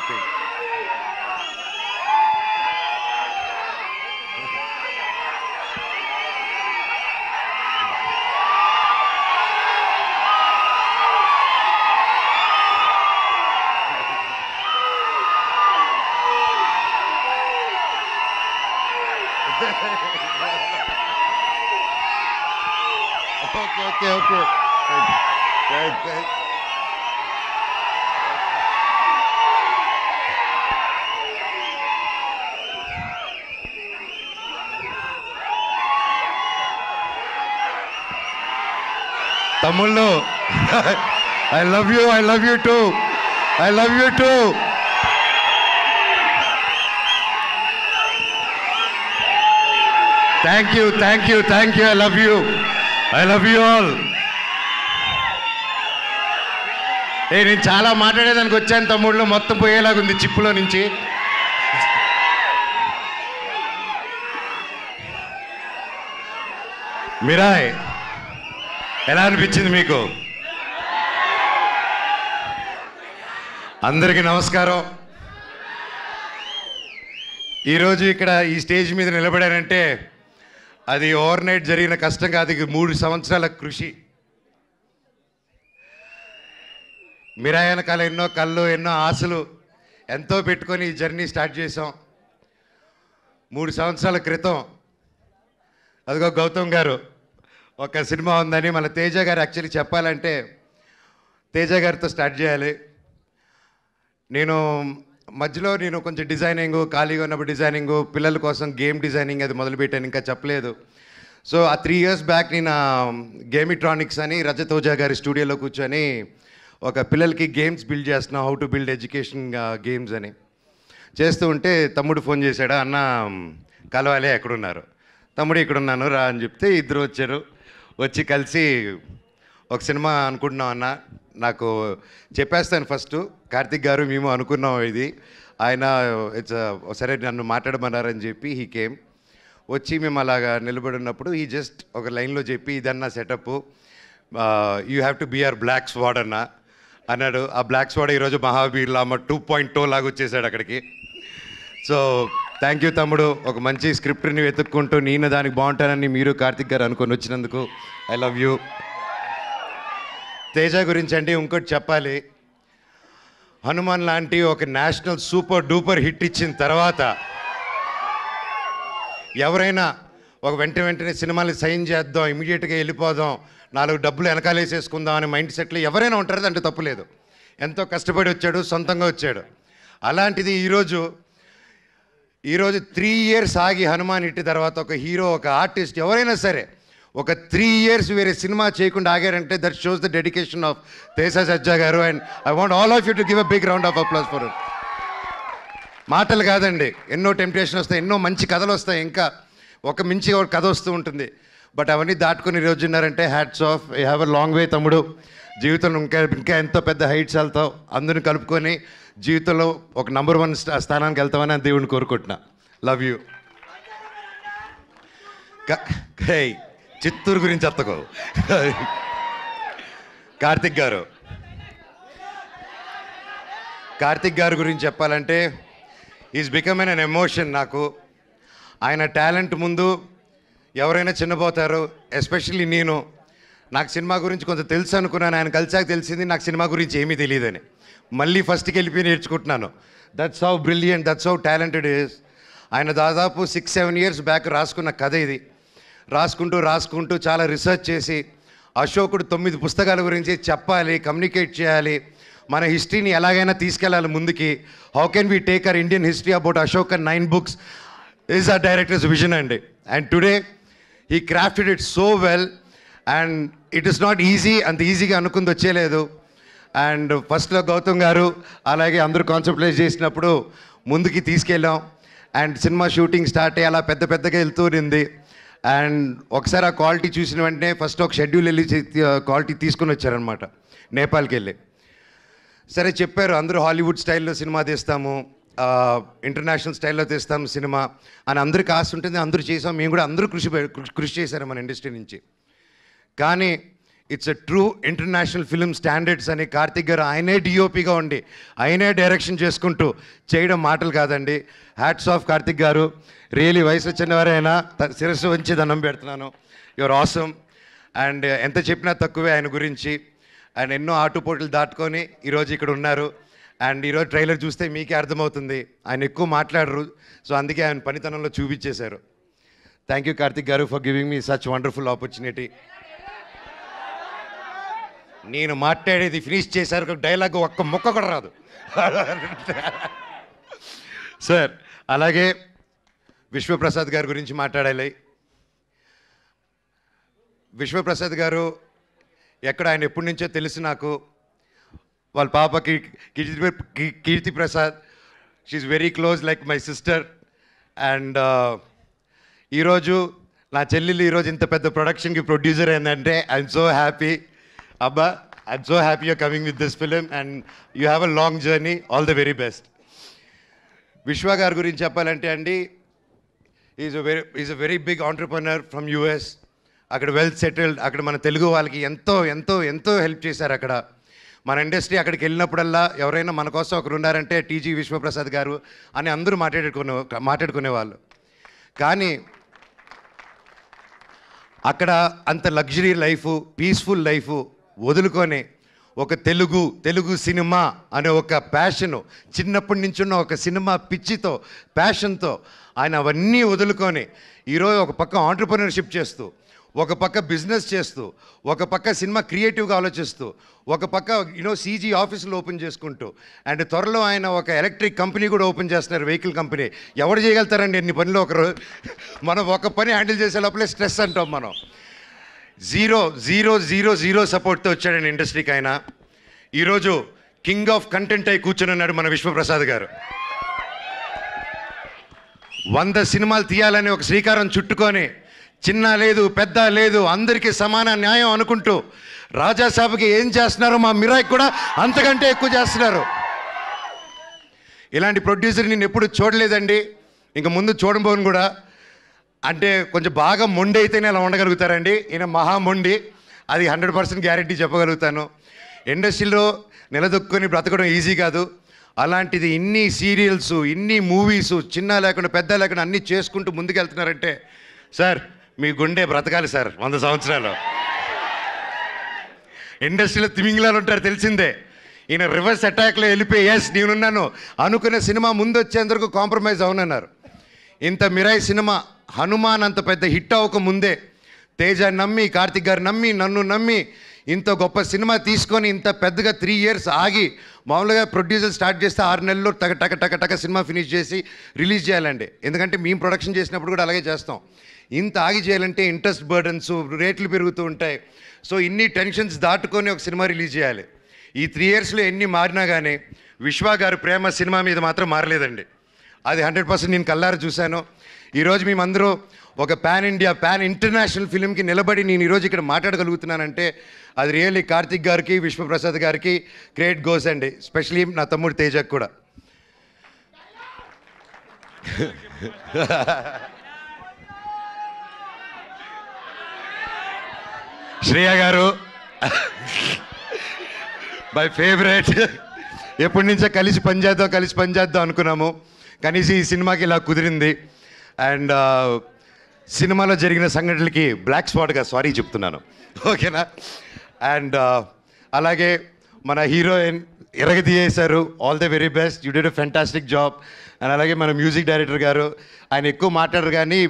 Okay. తమ్ముళ్ళు, I love you too. Thank you. I love you all. నేను చాలా మాట్లాడేదానికి వచ్చాను తమ్ముళ్ళు, మొత్తం పోయేలాగుంది చిప్పులో నుంచి. మిరాయ్ ఎలా అనిపించింది మీకు? అందరికీ నమస్కారం. ఈరోజు ఇక్కడ ఈ స్టేజ్ మీద నిలబడారంటే అది ఓవర్ నైట్ జరిగిన కష్టం కాదు, 3 సంవత్సరాల కృషి. మిరాయ్ వెనకాల ఎన్నో కళ్ళు, ఎన్నో ఆశలు ఎంతో పెట్టుకొని ఈ జర్నీ స్టార్ట్ చేసాం. 3 సంవత్సరాల క్రితం అదిగో గౌతమ్ గారు ఒక సినిమా ఉందని మన తేజ గారు యాక్చువల్లీ చెప్పాలంటే తేజ గారితో స్టార్ట్ చేయాలి. మధ్యలో నేను కొంచెం డిజైనింగ్, ఖాళీగా ఉన్నప్పుడు డిజైనింగ్, పిల్లల కోసం గేమ్ డిజైనింగ్ అది మొదలుపెట్టాను, ఇంకా చెప్పలేదు. సో ఆ 3 years బ్యాక్ నేను గేమిట్రానిక్స్ అని రజత్ ఓజా గారి స్టూడియోలో కూర్చొని ఒక పిల్లలకి గేమ్స్ బిల్డ్ చేస్తున్నాం, how to build education games అని చేస్తూ ఉంటే తమ్ముడు ఫోన్ చేశాడు, అన్న కలవాలి ఎక్కడున్నారు? తమ్ముడు ఇక్కడున్నాను రా అని చెప్తే ఇద్దరు వచ్చారు. వచ్చి కలిసి ఒక సినిమా అనుకుంటున్నాం అన్న, నాకు చెప్పేస్తాను ఫస్ట్, కార్తిక్ గారు మేము అనుకున్నాం ఇది, ఆయన సరే నన్ను మాట్లాడమన్నారని చెప్పి హీ కేమ్. వచ్చి మేము అలాగా నిలబడి ఉన్నప్పుడు ఈ జస్ట్ ఒక లైన్లో చెప్పి ఇదన్నా setup, you have to be our black sword అన్నాడు. ఆ బ్లాక్ స్వాడ్ ఈరోజు మహావీర్ లామ 2.0 లాగా వచ్చేసాడు అక్కడికి. సో థ్యాంక్ యూ తమ్ముడు, ఒక మంచి స్క్రిప్ట్ని వెతుక్కుంటూ నేను దానికి బాగుంటానని మీరు కార్తిక్ గారు అనుకొని వచ్చినందుకు ఐ లవ్ యూ. తేజ గురించి అంటే ఇంకోటి చెప్పాలి, హనుమాన్ లాంటి ఒక నేషనల్ సూపర్ డూపర్ హిట్ ఇచ్చిన తర్వాత ఎవరైనా ఒక వెంటనే సినిమాని సైన్ చేద్దాం, ఇమీడియట్గా వెళ్ళిపోదాం, 4 డబ్బులు వెనకాలేసేసుకుందాం అనే మైండ్ సెట్లో ఎవరైనా ఉంటారు, అంటే తప్పులేదు. ఎంతో కష్టపడి వచ్చాడు, సొంతంగా వచ్చాడు. అలాంటిది ఈరోజు 3 years ఆగి హనుమాన్ హిట్ తర్వాత ఒక హీరో, ఒక ఆర్టిస్ట్ ఎవరైనా సరే ఒక 3 years వేరే సినిమా చేయకుండా ఆగారంటే that shows the dedication of Teja Sajja గారు. And I want all of you to give a big round of applause for it. మాటలు కాదండి, ఎన్నో టెంప్టేషన్ వస్తాయి, ఎన్నో మంచి కథలు వస్తాయి, ఇంకా ఒక మించి ఒక కథ వస్తూ ఉంటుంది. బట్ అవన్నీ దాటుకొని ఈరోజు ఉన్నారంటే hats off, you have a long way తమ్ముడు. జీవితంలో ఇంకా ఎంతో పెద్ద హైట్స్ వెళ్తావు, అందరిని కలుపుకొని జీవితంలో ఒక నంబర్ 1 స్థానానికి వెళ్తామని దేవుడిని కోరుకుంటున్నా. Love you. చిత్తూరు గురించి అత్తకో. కార్తిక్ గారు గురించి చెప్పాలంటే ఈజ్ బికమ్ ఎన్ ఎమోషన్ నాకు. ఆయన టాలెంట్ ముందు ఎవరైనా చిన్నపోతారు, ఎస్పెషల్లీ నాకు సినిమా గురించి కొంచెం తెలుసు అనుకున్నాను, ఆయన కలిసాక తెలిసింది నాకు సినిమా గురించి ఏమీ తెలియదని. మళ్ళీ ఫస్ట్కి వెళ్ళిపోయి నేర్చుకుంటున్నాను. That's how brilliant, that's how talented is. ఆయన దాదాపు 6-7 years బ్యాక్ రాసుకున్న కథ ఇది. రాసుకుంటూ చాలా రీసెర్చ్ చేసి అశోకుడు 9 పుస్తకాల గురించి చెప్పాలి, కమ్యూనికేట్ చేయాలి, మన హిస్టరీని ఎలాగైనా తీసుకెళ్ళాలి ముందుకి. How can we take our Indian history about Ashok and 9 books is ఆ డైరెక్టర్స్ విజన్ అండి. And today he crafted it so well and it is not easy, అంత ఈజీగా అనుకుంది వచ్చేలేదు. అండ్ ఫస్ట్లో గౌతమ్ గారు అలాగే అందరూ కాన్సెప్టలైజ్ చేసినప్పుడు ముందుకి తీసుకెళ్ళాం. అండ్ సినిమా షూటింగ్ స్టార్ట్ అయ్యి అలా పెద్దగా వెళ్తూ ఉంది. అండ్ ఒకసారి ఆ క్వాలిటీ చూసిన వెంటనే ఫస్ట్ ఒక షెడ్యూల్ వెళ్ళి క్వాలిటీ తీసుకుని వచ్చారనమాట, నేపాల్కి వెళ్ళి. సరే చెప్పారు, అందరూ హాలీవుడ్ స్టైల్లో సినిమా తీస్తాము, ఇంటర్నేషనల్ స్టైల్లో తీస్తాము సినిమా అని అందరికి ఆశ ఉంటుంది, అందరూ చేసాం, మేము కూడా అందరూ కృషి చేశారు మన ఇండస్ట్రీ నుంచి. కానీ it's a true international film standards అని కార్తిక్ గారు ఆయనే డిఓపిగా ఉండి ఆయనే డైరెక్షన్ చేసుకుంటూ చేయడం మాటలు కాదండి. హ్యాట్స్ ఆఫ్ కార్తిక్ గారు. రియలీ వయసు వచ్చినవారైనా శిరస్సు వంచి దండం పెడుతున్నాను. Your awesome. అండ్ ఎంత చెప్పినా తక్కువే ఆయన గురించి. ఆయన ఎన్నో ఆటుపోట్లు దాటుకొని ఈరోజు ఇక్కడ ఉన్నారు. అండ్ ఈరోజు ట్రైలర్ చూస్తే మీకే అర్థమవుతుంది ఆయన ఎక్కువ మాట్లాడరు. సో అందుకే ఆయన పనితనంలో చూపించేశారు. థ్యాంక్ యూ కార్తిక్ గారు for giving me such wonderful opportunity. నేను మాట్లాడేది ఫినిష్ చేశారు, డైలాగ్ ఒక్క ముక్క కూడా రాదు సార్. అలాగే విశ్వప్రసాద్ గారి గురించి మాట్లాడాలి. విశ్వప్రసాద్ గారు ఎక్కడ ఆయన ఎప్పటి నుంచో తెలుసు నాకు. వాళ్ళ పాప Keerthi Prasad, she's very close like my sister. And ఈరోజు నా చెల్లెలు ఈరోజు ఇంత పెద్ద ప్రొడక్షన్కి ప్రొడ్యూసర్ ఏంటంటే I'm so happy. Abba, I'm so happy you're coming with this film and you have a long journey. All the very best. Vishwa గారి గురించి చెప్పాలంటే అండి, is a very big entrepreneur from US. అక్కడ well settled. అక్కడ మన తెలుగు వాళ్ళకి ఎంతో ఎంతో ఎంతో హెల్ప్ చేశారు. అక్కడ మన ఇండస్ట్రీ అక్కడికి వెళ్ళినప్పుడల్లా ఎవరైనా మన కోసం ఒకరు ఉన్నారంటే టీజీ విశ్వప్రసాద్ గారు అని అందరూ మాట్లాడుకునేవాళ్ళు. కానీ అక్కడ అంత లగ్జరీ లైఫు, పీస్ఫుల్ లైఫు వదులుకొని ఒక తెలుగు సినిమా అనే ఒక ప్యాషను, చిన్నప్పటి నుంచి ఉన్న ఒక సినిమా పిచ్చితో, ప్యాషన్తో ఆయన అవన్నీ వదులుకొని ఈరోజు ఒక పక్క ఆంటర్ప్రెన్యూర్షిప్ చేస్తూ, ఒక పక్క బిజినెస్ చేస్తూ, ఒక పక్క సినిమా క్రియేటివ్గా ఆలోచిస్తూ, ఒక పక్క సీజీ ఆఫీసులు ఓపెన్ చేసుకుంటూ, అండ్ త్వరలో ఆయన ఒక ఎలక్ట్రిక్ కంపెనీ కూడా ఓపెన్ చేస్తున్నారు, వెహికల్ కంపెనీ. ఎవరు చేయగలుగుతారండి ఎన్ని పనులు ఒకరు? మనం ఒక పని హ్యాండిల్ చేసే లోపలే స్ట్రెస్ అంటాం మనం. జీరో సపోర్ట్తో వచ్చాడండి ఇండస్ట్రీకి ఆయన. ఈరోజు కింగ్ ఆఫ్ కంటెంట్ అయి కూర్చొని ఉన్నాడు మన విశ్వప్రసాద్ గారు. 100 సినిమాలు తీయాలని ఒక శ్రీకారం చుట్టుకొని, చిన్న లేదు పెద్ద లేదు అందరికీ సమాన న్యాయం అనుకుంటూ రాజాసాబ్కి ఏం చేస్తున్నారో మా మిరాయికి కూడా అంతకంటే ఎక్కువ చేస్తున్నారు. ఇలాంటి ప్రొడ్యూసర్ నేను ఎప్పుడు చూడలేదండి, ఇంక ముందు చూడబోను కూడా. అంటే కొంచెం బాగా మొండి అయితేనే అలా ఉండగలుగుతారండి. ఈయన మహా మొండి, అది 100% గ్యారెంటీ చెప్పగలుగుతాను. ఇండస్ట్రీలో నిలదొక్కుని బ్రతకడం ఈజీ కాదు. అలాంటిది ఇన్ని సీరియల్స్, ఇన్ని మూవీసు, చిన్న లేకుండా పెద్ద లేకుండా అన్నీ చేసుకుంటూ ముందుకెళ్తున్నారంటే సార్ మీ గుండె బ్రతకాలి సార్ 100 సంవత్సరాలు. ఇండస్ట్రీలో తిమింగిలాలు ఉంటారు తెలిసిందే. ఈయన రివర్స్ అటాక్లో వెళ్ళిపోయి ఎస్ నేనున్నాను అనుకునే సినిమా ముందు వచ్చేందుకు కాంప్రమైజ్ అవునన్నారు. ఇంత మిరాయి సినిమా హనుమాన్ అంత పెద్ద హిట్ అవ్వక ముందే తేజ నమ్మి, కార్తిక్ గారు నమ్మి, నన్ను నమ్మి ఇంత గొప్ప సినిమా తీసుకొని ఇంత పెద్దగా 3 years ఆగి, మామూలుగా ప్రొడ్యూసర్ స్టార్ట్ చేస్తే 6 నెలల్లో టక సినిమా ఫినిష్ చేసి రిలీజ్ చేయాలండి. ఎందుకంటే మేము ప్రొడక్షన్ చేసినప్పుడు కూడా అలాగే చేస్తాం. ఇంత ఆగి చేయాలంటే ఇంట్రెస్ట్ బర్డన్స్, రేట్లు పెరుగుతూ ఉంటాయి. సో ఇన్ని టెన్షన్స్ దాటుకొని ఒక సినిమా రిలీజ్ చేయాలి. ఈ 3 yearsలో ఎన్ని మారినా కానీ విశ్వ గారు ప్రేమ సినిమా మీద మాత్రం మారలేదండి. అది 100% నేను కల్లారా చూశాను. ఈరోజు మేమందరూ ఒక పాన్ ఇండియా, పాన్ ఇంటర్నేషనల్ ఫిలింకి నిలబడి నేను ఈరోజు ఇక్కడ మాట్లాడగలుగుతున్నానంటే అది రియల్లీ కార్తిక్ గారికి, విశ్వప్రసాద్ గారికి క్రెడిట్ గోస్ అండి. స్పెషలీ నా తమ్ముడు తేజకు కూడా. శ్రేయ గారు మై ఫేవరెట్. ఎప్పటి నుంచో కలిసి పనిచేద్దాం అనుకున్నాము. కనీసం ఈ సినిమాకి ఇలా కుదిరింది. అండ్ సినిమాలో జరిగిన సంఘటనలకి బ్లాక్ స్పాట్గా సారీ చెప్తున్నాను, ఓకేనా? అండ్ అలాగే మన హీరోయిన్ ఎరగదీయేశారు. All the very best, you did a fantastic job. And అలాగే మన మ్యూజిక్ డైరెక్టర్ గారు, ఆయన ఎక్కువ మాట్లాడరు కానీ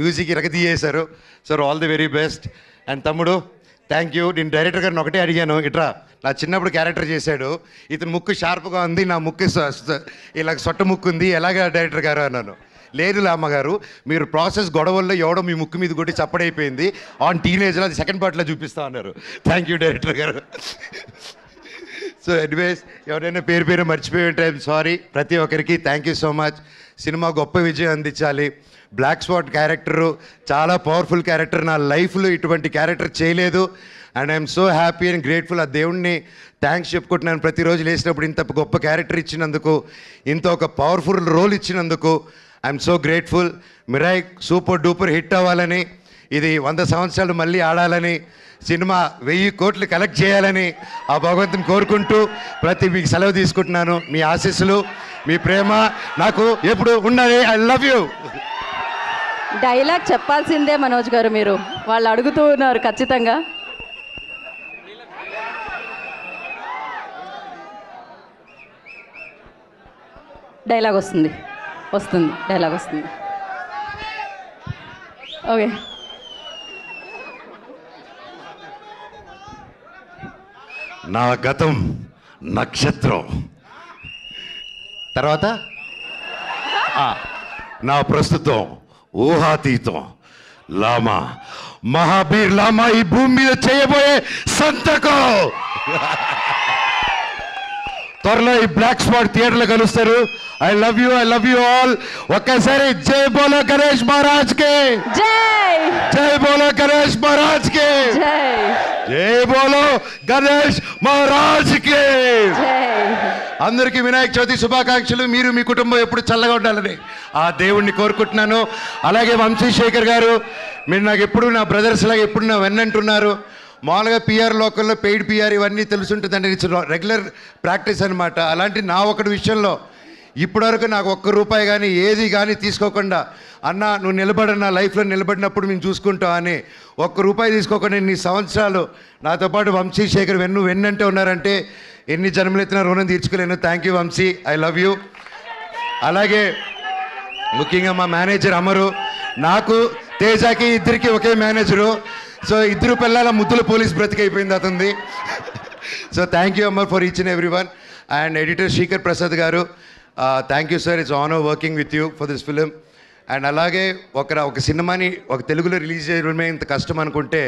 మ్యూజిక్ ఎరగదీయేశారు. Sir all the very best. And తమ్ముడు థ్యాంక్ యూ. నేను డైరెక్టర్ గారిని ఒకటే అడిగాను, ఇట్రా నా చిన్నప్పుడు క్యారెక్టర్ చేశాడు, ఇతను ముక్కు షార్ప్గా ఉంది, నా ముక్కు ఇలా సొట్ట ముక్కు ఉంది, ఎలాగా డైరెక్టర్ గారు అన్నాను. లేదు అమ్మగారు, మీరు ప్రాసెస్ గొడవల్లో ఎవడో మీ ముక్కు మీద కొట్టి చప్పడైపోయింది, ఆన్ టీనేజ్లో అది సెకండ్ పార్ట్లో చూపిస్తా అన్నారు. థ్యాంక్ యూ డైరెక్టర్ గారు. సో ఎనీవేస్ ఎవరైనా పేరు మర్చిపోయి ఉంటే ఐఎమ్ సారీ. ప్రతి ఒక్కరికి thank you so much. Cinema గొప్ప విజయం అందించాలి. బ్లాక్ స్పాట్ క్యారెక్టరు చాలా పవర్ఫుల్ క్యారెక్టర్. నా లైఫ్లో ఇటువంటి క్యారెక్టర్ చేయలేదు. And I'm so happy and grateful. ఆ దేవుణ్ణి థ్యాంక్స్ చెప్పుకుంటున్నాను. ప్రతిరోజు లేచినప్పుడు ఇంత గొప్ప క్యారెక్టర్ ఇచ్చినందుకు, ఇంత ఒక పవర్ఫుల్ రోల్ ఇచ్చినందుకు I'm so grateful. Mirai super duper hit అవ్వాలని, ఇది 100 సంవత్సరాలు మళ్ళీ ఆడాలని సినిమా 1000 కోట్లు కలెక్ట్ చేయాలని ఆ భగవంతుని కోరుకుంటూ మీకు సెలవు తీసుకుంటున్నాను. మీ ఆశీస్సులు, మీ ప్రేమ నాకు ఎప్పుడు ఉన్నది. I love you. డైలాగ్ చెప్పాల్సిందే మనోజ్ గారు, మీరు వాళ్ళు అడుగుతూ ఉన్నారు ఖచ్చితంగా. డైలాగ్ వస్తుంది డైలాగ్ వస్తుంది. ఓకే. నా గతం నక్షత్రం, తర్వాత నా ప్రస్తుతం ఊహాతీతం. లామా, మహాబీర్ లామా ఈ భూమి మీద చేయబోయే సంతకం. త్వరలో ఈ బ్లాక్ స్పాట్ థియేటర్లో కలుస్తారు. I love you all. ఒక్కసారి జై బోలో గణేష్ మహారాజ్ కే జై. జై బోలో గణేష్ మహారాజ్ కే జై. జై బోలో గణేష్ మహారాజ్ కే జై. అందరికీ వినాయక చవితి శుభాకాంక్షలు. మీరు మీ కుటుంబం ఎప్పుడు చల్లగా ఉండాలని ఆ దేవుణ్ణి కోరుకుంటున్నాను. అలాగే వంశీశేఖర్ గారు, మీరు నాకు ఎప్పుడు నా బ్రదర్స్ లాగా ఎప్పుడు నా వెన్నంటున్నారు. మామూలుగా పిఆర్ లోకల్లో పెయిడ్ పిఆర్ ఇవన్నీ తెలుసుంటుందండి, ఇట్స్ రెగ్యులర్ ప్రాక్టీస్ అనమాట. అలాంటి నా ఒకటి విషయంలో ఇప్పటివరకు నాకు ₹1 కానీ ఏది కానీ తీసుకోకుండా, అన్న నువ్వు నిలబడిన లైఫ్లో నిలబడినప్పుడు మేము చూసుకుంటాం అని ₹1 తీసుకోకుండా ఇన్ని సంవత్సరాలు నాతో పాటు వంశీశేఖర్ వెన్నంటే ఉన్నారంటే ఎన్ని జన్మలెత్తిన రుణం తీర్చుకోలేను. Thank you Vamsi, I love you. అలాగే ముఖ్యంగా మా మేనేజర్ అమరు, నాకు తేజాకి ఇద్దరికి ఒకే మేనేజరు. సో ఇద్దరు పిల్లల ముద్దుల పోలీస్ బ్రతికైపోయింది అతనిది. So thank you Amar for each and every one. And editor Srikar Prasad గారు, thank you sir, it's honour working with you for this film. అండ్ అలాగే ఒక సినిమాని ఒక తెలుగులో రిలీజ్ చేయడమే ఇంత కష్టం అనుకుంటే,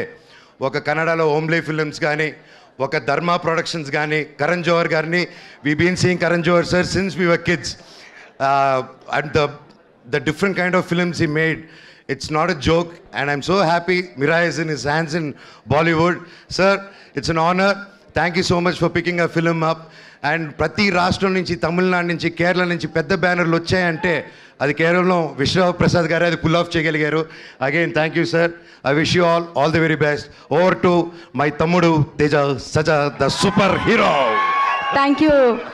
ఒక కన్నడలో ఓమ్లే ఫిలిమ్స్ కానీ, ఒక ధర్మ ప్రొడక్షన్స్ కానీ, కరణ్ జోహర్ గారిని, we been seeing Karan Johar sir since we were kids. And the different kind of films he made, it's not a joke, and I'm so happy Mira is in his hands in Bollywood. Sir, it's an honor. Thank you so much for picking a film up. And ప్రతి రాష్ట్రం నుంచి, తమిళనాడు నుంచి, కేరళ నుంచి పెద్ద బ్యానర్లు వచ్చాయంటే అది కేవలం విశ్వనాథ్ ప్రసాద్ గారు అది పుల్ ఆఫ్ చేయగలిగారు. Again thank you sir. I wish you all the very best. Over to my తమ్ముడు Teja Sajja the super hero. Thank you.